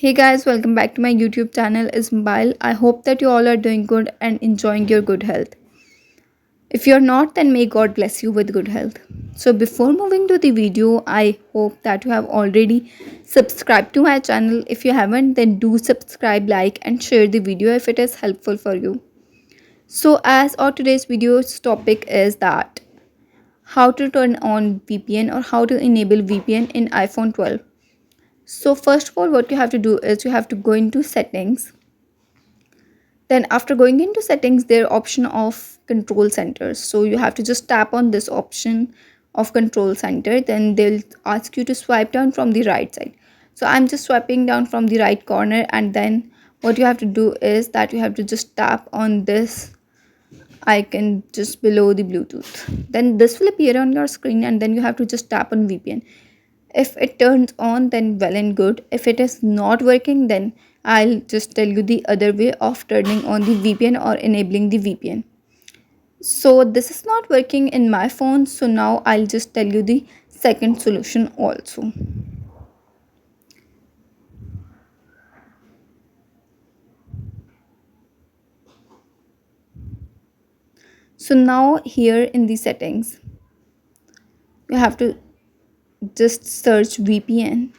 Hey guys, welcome back to my YouTube channel Ismail. I hope that you all are doing good and enjoying your good health. If you're not, then may God bless you with good health. So before moving to the video, I hope that you have already subscribed to my channel. If you haven't, then do subscribe, like and share the video if it is helpful for you. So as our today's video's topic is that how to turn on VPN or how to enable VPN in iPhone 12. So first of all, what you have to do is you have to go into settings. Then after going into settings, there option of control centers. So you have to just tap on this option of control center. Then they'll ask you to swipe down from the right side. So I'm just swiping down from the right corner, and then what you have to do is that you have to just tap on this icon just below the Bluetooth. Then this will appear on your screen, and then you have to just tap on VPN. If it turns on, then well and good. If it is not working, then I'll just tell you the other way of turning on the VPN or enabling the VPN. So this is not working in my phone, so now I'll just tell you the second solution also. So now here in the settings, you have to just search VPN.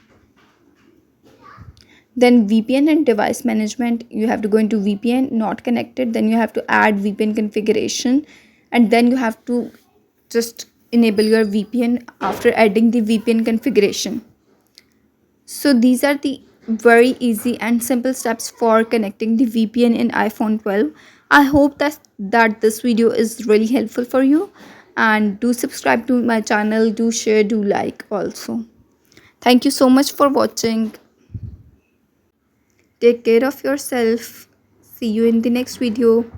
Then VPN and device management, you have to go into VPN not connected. Then you have to add VPN configuration, and then you have to just enable your VPN after adding the VPN configuration. So these are the very easy and simple steps for connecting the VPN in iPhone 12. I hope that this video is really helpful for you, and do subscribe to my channel, do share, do like also. Thank you so much for watching. Take care of yourself. See you in the next video.